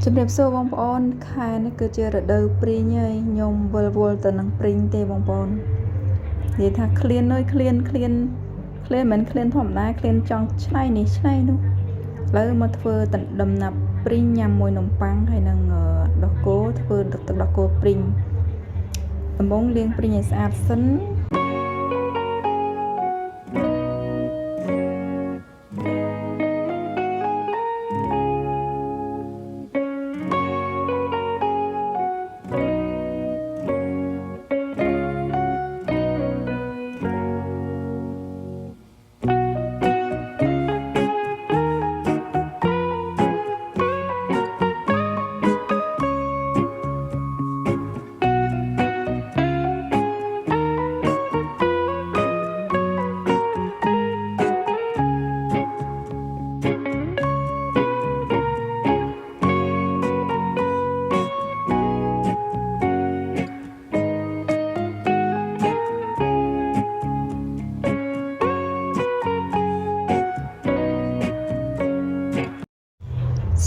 ជំរាបសួរបងប្អូនខែនេះគឺជារដូវព្រីងហើយខ្ញុំវិលវល់ទៅនឹងព្រីងទេបងប្អូននិយាយថាឃ្លានអើយឃ្លានមិនឃ្លានធម្មតាឃ្លានចង់ឆ្នៃនេះឆ្នៃនោះឥឡូវមកធ្វើដំណាប់ព្រីងញ៉ាំមួយនំប៉័ងហើយនឹងដោះគោធ្វើទឹកដោះគោព្រីងដំបូងលាងព្រីងឲ្យស្អាតសិន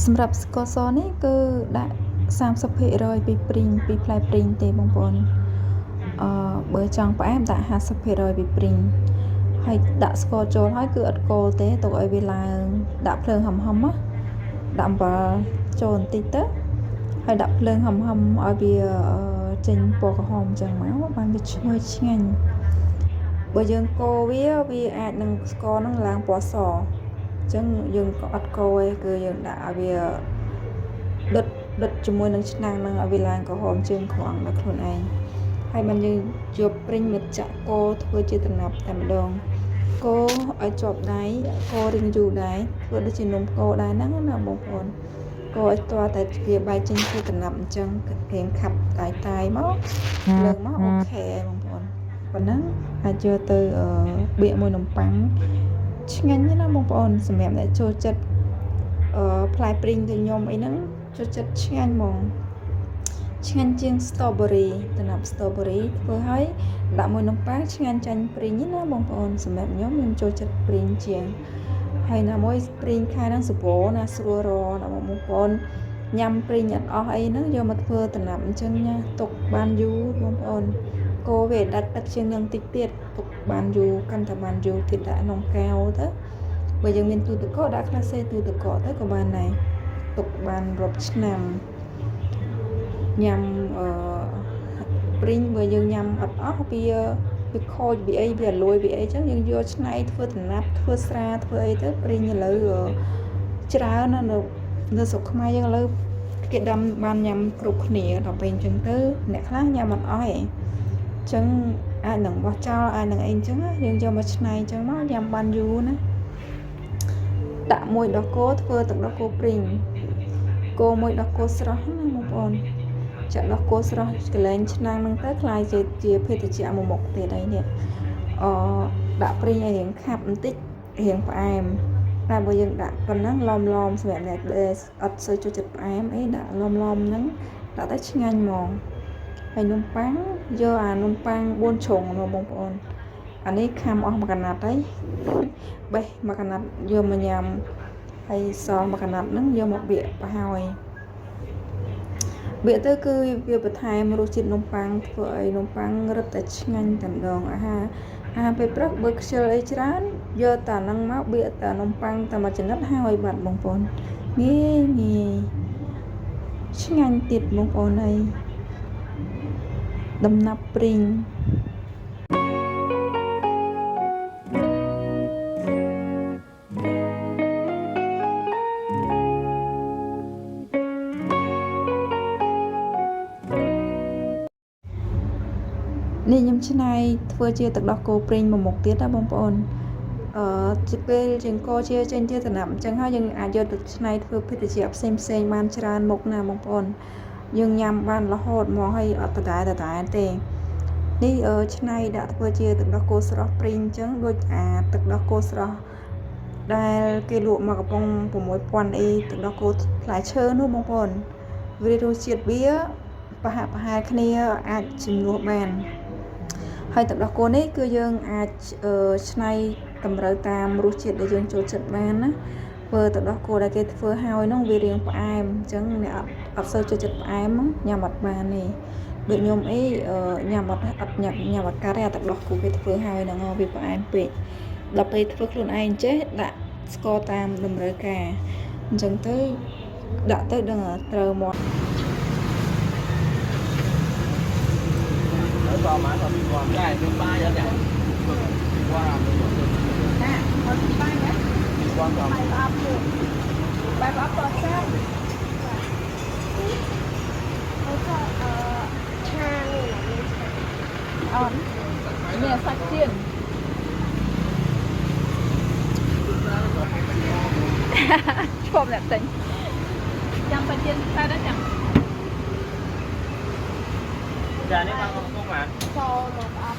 សម្រាប់ស្ករសនេះគឺដាក់ 30% ពីព្រីងពីផ្លែព្រីងទេបងប្អូនបើចង់ផ្អែមដាក់ 50% ពីព្រីងហើយដាក់ស្ករចូលហើយគឺអត់កូរទេទុកឲ្យវាឡើងដាក់ភ្លើងហឹមៗណាដាក់អំបិលចូលបន្តិចទៅហើយដាក់ភ្លើងហឹមៗឲ្យវាចេញពណ៌ក្រហមអញ្ចឹងមកបានវាឈ្ងុយឆ្ងាញ់បើយើងកូរវាអាចនឹងស្ករនឹងឡើងពណ៌សអញ្ចឹងយើងក៏អត់កូរទេគឺយើងដាក់ឲ្យវាដុតជាមួយនឹងឆ្នាំងនឹងឲ្យវាឡើងក្រហមជើងខ្វងដល់ខ្លួនឯងហើយបានយើងយកព្រីងមកចាក់កូរធ្វើជាដំណាប់តែម្ដងកូរឲ្យជាប់ដៃកូររៀងយូរដែរធ្វើដូចជានំកូរដែរហ្នឹងណាបងប្អូនកូរឲ្យទាល់តែវាបែកចេញជាដំណាប់អញ្ចឹងរៀងខាប់តាយមកលើកមកអូខេបងប្អូនប៉ុណ្ណឹងអាចយកទៅបៀកមួយនំប៉័ងឆ្ងាញ់ណាបងប្អូនសម្រាប់អ្នកចូលចិត្តផ្លែព្រីងទៅខ្ញុំអីហ្នឹងចូលចិត្តឆ្ងាញ់ហ្មងឆ្ងាញ់ជាង strawberry ដំណាប់ strawberry ធ្វើឲ្យដាក់មួយនំប៉័ងឆ្ងាញ់ចាញ់ព្រីងណាបងប្អូនសម្រាប់ខ្ញុំចូលចិត្តព្រីងជាងហើយណាមួយព្រីងខែហ្នឹងសម្បូរណាស្រួលរណាបងប្អូនញ៉ាំព្រីងអត់អស់អីហ្នឹងយកមកធ្វើដំណាប់អញ្ចឹងណាទុកបានយូរបងប្អូនកូរវាដាច់ទឹកជាងនឹងតិចទៀតទុកបានយូរកាន់តែបានយូរទៀតដាក់ក្នុងកែវទៅបើយើងមានទូទឹកកកដាក់ខ្លះសេទូទឹកកកទៅក៏បានដែរទុកបានរាប់ឆ្នាំញ៉ាំព្រីងបើយើងញ៉ាំអត់អស់វាខូចវាអីវាលួយវាអីចឹងយើងយកឆ្នៃធ្វើដំណាប់ធ្វើស្រាធ្វើអីទៅព្រីងឥឡូវច្រើនណានៅស្រុកខ្មែរយើងឥឡូវគេដាំបានញ៉ាំគ្រប់គ្នាដល់ពេលអញ្ចឹងទៅអ្នកខ្លះញ៉ាំអត់អស់ឯងចឹងអាចនឹងបោះចោលអាចនឹងអីអញ្ចឹងយើងយកមកឆ្នៃអញ្ចឹងមកញ៉ាំបានយូរណាដាក់មួយដោះគោធ្វើទឹកដោះគោព្រីងគោមួយដោះគោស្រស់ណាបងប្អូនចាក់ដោះគោស្រស់កលែងឆ្នាំងហ្នឹងទៅខ្លាយជាភេទជ្ជៈមួយមុខទៀតអីនេះដាក់ព្រីងឲ្យរៀងខាប់បន្តិចរៀងផ្អែមតែបើយើងដាក់ប៉ុណ្ណឹងឡំសម្រាប់អ្នកដែលអត់សូវចូលចិត្តផ្អែមអីដាក់ឡំហ្នឹងដាក់តែឆ្ងាញ់ហ្មងហើយនំប៉័ងយកអានំប៉័ង4ជ្រុងនោះបងប្អូនអានេះខាំអស់មួយកណាត់ហើយបេះមួយកណាត់យកមកញ៉ាំហើយសល់មួយកណាត់ហ្នឹងយកមកបៀកប្រហើយបៀកទៅគឺវាបន្ថែមរសជាតិនំប៉័ងធ្វើឲ្យនំប៉័ងរឹតតែឆ្ងាញ់តែម្ដងអាហារពេលព្រឹកបើខ្ជិលអីច្រើនយកតែហ្នឹងមកបៀកតែនំប៉័ងតែមួយចំណិតហើយបាត់បងប្អូនងាយឆ្ងាញ់ទៀតបងប្អូនហើយដំណាប់ព្រីងនេះខ្ញុំឆ្នៃធ្វើជាទឹកដោះគោព្រីងមួយមុខទៀតណាបងប្អូនពេលជាងកោជាចេញជាដំណាប់អញ្ចឹងហើយយើងអាចយកទៅឆ្នៃធ្វើភេទជ្ជៈផ្សេងបានច្រើនមុខណាបងប្អូនយើងញ៉ាំបានរហូតមកហើយអត់ដដែលទេនេះឆ្នៃដាក់ធ្វើជាទឹកដោះគោស្រស់ព្រីងអញ្ចឹងដូចទឹកដោះគោស្រស់ដែលគេលក់មកកំប៉ុង 6000 អីទឹកដោះគោផ្លែឈើនោះបងប្អូនវារសជាតិវាប្រហែលគ្នាអាចជំនួសបាន ហើយទឹកដោះគោនេះគឺយើងអាចឆ្នៃតម្រូវតាមរសជាតិដែលយើងចូលចិត្តបានណា vừa từ đó cô đã cái vừa hao nó về riêng của em chẳng nè ập sơ cho chật em nhà mặt bà này được nhôm ấy nhà mặt cà ra từ đó cô cái vừa hao nó ngon vì của em bị đọc ấy vừa luôn anh chết đã score tam đầm rơi cả chẳng tới đã tới đừng chờ một vào má vào qua cái đường ba vậy này qua nè còn ba nhé qua vào bài pháp có sao nè sạch tiền chôm đẹp tính chẳng phải tiền sai đó chẳng giờ nếu mà không mà cho một áp